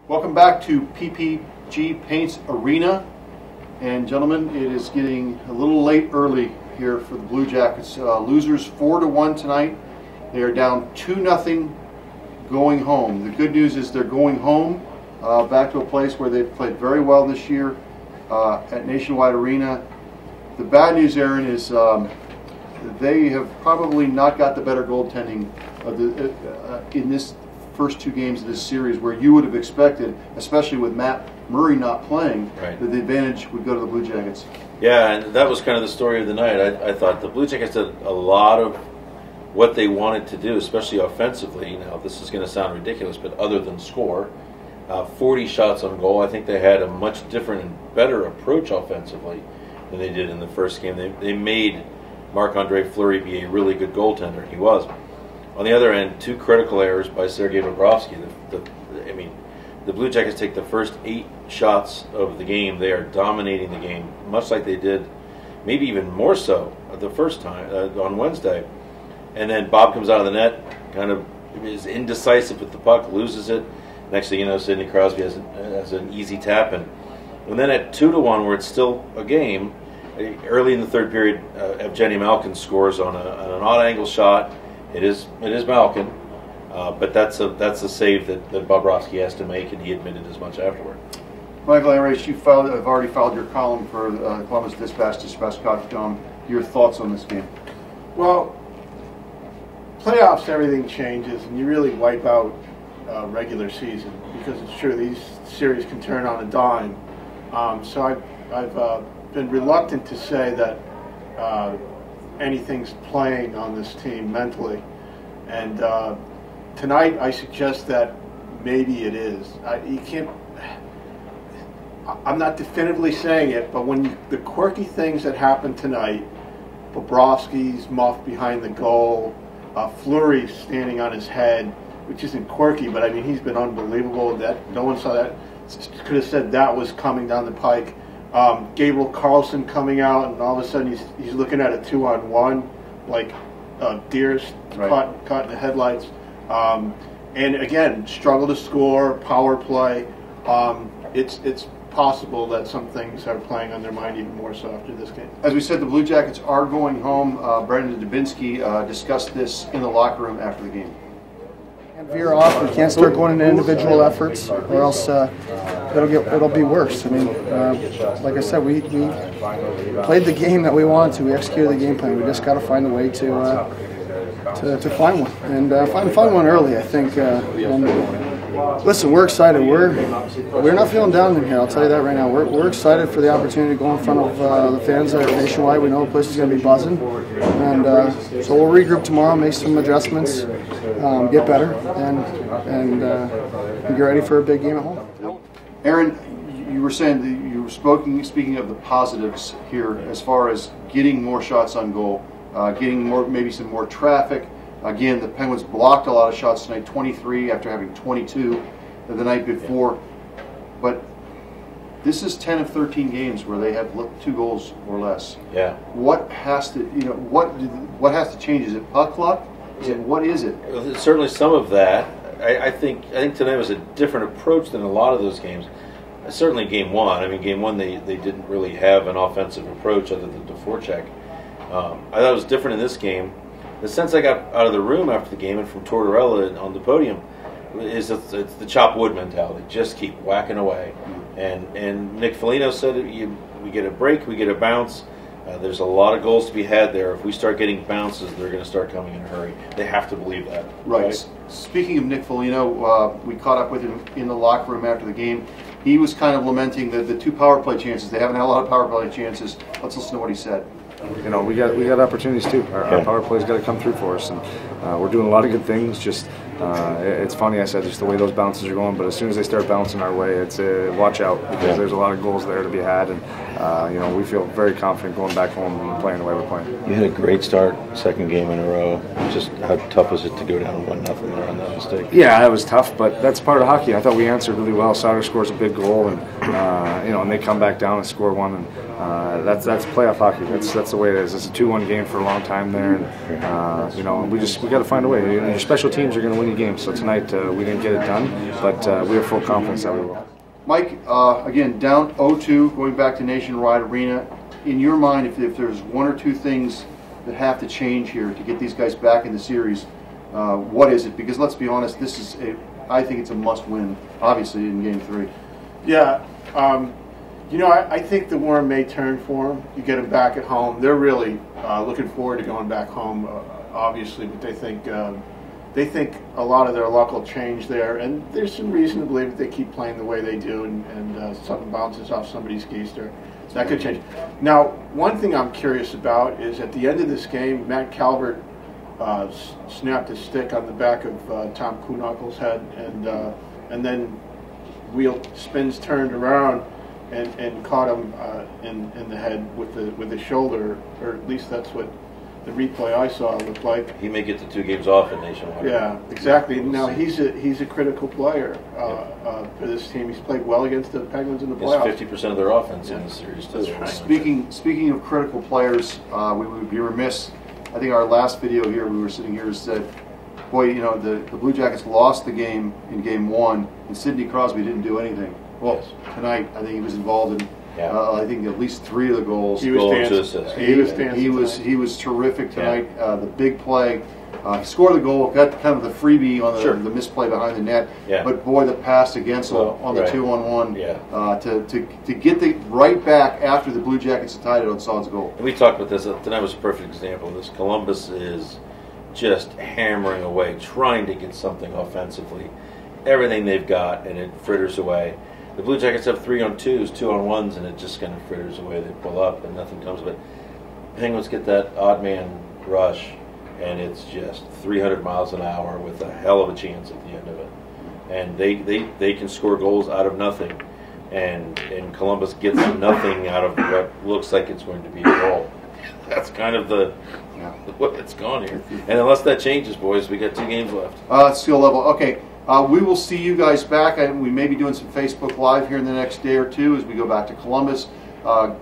Welcome back to PPG Paints Arena. And gentlemen, it is getting a little late early here for the Blue Jackets. Losers 4-1 tonight. They are down 2-0 going home. The good news is they're going home back to a place where they've played very well this year at Nationwide Arena. The bad news, Aaron, is they have probably not got the better goaltending of in this first two games of this series, where you would have expected, especially with Matt Murray not playing, right, that the advantage would go to the Blue Jackets. Yeah, and that was kind of the story of the night. I thought the Blue Jackets did a lot of what they wanted to do, especially offensively. Now, this is going to sound ridiculous, but other than score, 40 shots on goal, I think they had a much different and better approach offensively than they did in the first game. They made Marc-Andre Fleury be a really good goaltender. He was. On the other end, two critical errors by Sergei Bobrovsky. The Blue Jackets take the first 8 shots of the game. They are dominating the game, much like they did, maybe even more so the first time on Wednesday. And then Bob comes out of the net, kind of is indecisive with the puck, loses it. Next thing you know, Sidney Crosby has an easy tap in. And then at 2-1, where it's still a game, early in the third period, Evgeny Malkin scores on an odd angle shot. It is Malkin, but that's a save that Bobrovsky has to make, and he admitted as much afterward. Michael Arace, you have already filed your column for Columbus Dispatch.com. Your thoughts on this game? Well, playoffs, everything changes, and you really wipe out regular season, because it's true, these series can turn on a dime. So I've been reluctant to say that anything's playing on this team mentally, and tonight I suggest that maybe it is. You can't. I'm not definitively saying it, but when the quirky things that happened tonight, Bobrovsky's muff behind the goal, Fleury standing on his head, which isn't quirky, but I mean he's been unbelievable. That no one saw that. Could have said that was coming down the pike. Gabriel Carlson coming out, and all of a sudden he's looking at a 2-on-1, like deers caught in the headlights. And again, struggle to score, power play. It's possible that some things are playing on their mind even more so after this game. As we said, the Blue Jackets are going home. Brandon Dubinsky discussed this in the locker room after the game. Can't veer off. We can't start going into individual efforts, or else it'll be worse. I mean, like I said, we played the game that we wanted to. We executed the game plan. We just got to find a way to find one, and find one early. I think. Listen, we're excited. We're not feeling down in here. I'll tell you that right now. We're excited for the opportunity to go in front of the fans at Nationwide. We know the place is going to be buzzing, and so we'll regroup tomorrow, make some adjustments, get better, and get ready for a big game at home. Aaron, you were saying that you were speaking of the positives here as far as getting more shots on goal, getting maybe some more traffic. Again, the Penguins blocked a lot of shots tonight, 23 after having 22 the night before. But this is 10 of 13 games where they have 2 goals or less. Yeah. What has to what has to change? Is it puck luck? What is it? Certainly some of that. I think tonight was a different approach than a lot of those games. Certainly game 1. I mean, game 1 they didn't really have an offensive approach other than the forecheck. I thought it was different in this game. The sense I got out of the room after the game and from Tortorella on the podium is it's the chop wood mentality. Just keep whacking away. And Nick Foligno said we get a break, we get a bounce. There's a lot of goals to be had there. If we start getting bounces, they're going to start coming in a hurry. They have to believe that. Right. Speaking of Nick Foligno, we caught up with him in the locker room after the game. He was kind of lamenting the 2 power play chances. They haven't had a lot of power play chances. Let's listen to what he said. You know, we got opportunities too. Our power play's got to come through for us, and we're doing a lot of good things. Just it's funny, I said, just the way those bounces are going. But as soon as they start bouncing our way, it's watch out, because there's a lot of goals there to be had, and we feel very confident going back home and playing the way we're playing. You had a great start, second game in a row. Just how tough was it to go down 1-0 there on that mistake? Yeah, that was tough, but that's part of hockey. I thought we answered really well. Sauter scores a big goal, and and they come back down and score one, and that's playoff hockey. That's the way it is. It's a 2-1 game for a long time there, and we got to find a way. Your special teams are going to win you games. So tonight we didn't get it done, but we have full confidence that we will. Mike, again, down 0-2, going back to Nationwide Arena. In your mind, if there's one or two things that have to change here to get these guys back in the series, what is it? Because let's be honest, I think it's a must-win, obviously, in Game 3. Yeah. I think the worm may turn for them. You get them back at home. They're really looking forward to going back home, obviously, but they think a lot of their luck will change there, and there's some reason to believe that they keep playing the way they do, and something bounces off somebody's keister. That could change. Now, one thing I'm curious about is at the end of this game, Matt Calvert snapped his stick on the back of Tom Kuhnhackel's head, and then wheel spins turned around and caught him in the head with the shoulder, or at least that's what the replay I saw looked like. He may get the 2 games off in Nationwide. Yeah, exactly. Now he's a critical player for this team. He's played well against the Penguins in the playoffs. 50% of their offense in the series. That's right. Speaking of critical players, we would be remiss. I think our last video here, we were sitting here, said, boy, the Blue Jackets lost the game in Game 1, and Sidney Crosby didn't do anything. Well, tonight I think he was involved in I think at least 3 of the goals. He was dancing. He was terrific tonight. The big play. He scored the goal, got kind of the freebie on the misplay behind the net. Yeah. But boy, the pass against on the 2-on-1 to get the right back after the Blue Jackets had tied it on Saad's goal. And we talked about this. Tonight was a perfect example of this. Columbus is just hammering away, trying to get something offensively. Everything they've got, and it fritters away. The Blue Jackets have 3-on-2s, 2-on-1s, and it just kind of fritters away. They pull up, and nothing comes of it. Penguins get that odd man rush, and it's just 300 miles an hour with a hell of a chance at the end of it. And they can score goals out of nothing, and Columbus gets nothing out of what looks like it's going to be a goal. That's kind of the what it's gone here. And unless that changes, boys, we got 2 games left. Skill level. Okay. We will see you guys back, and we may be doing some Facebook Live here in the next day or two as we go back to Columbus.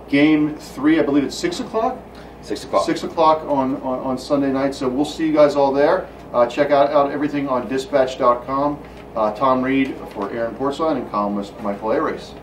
Game 3, I believe it's 6 o'clock? 6 o'clock. 6 o'clock on Sunday night, so we'll see you guys all there. Check out everything on dispatch.com. Tom Reed for Aaron Portzline and columnist Michael Arace.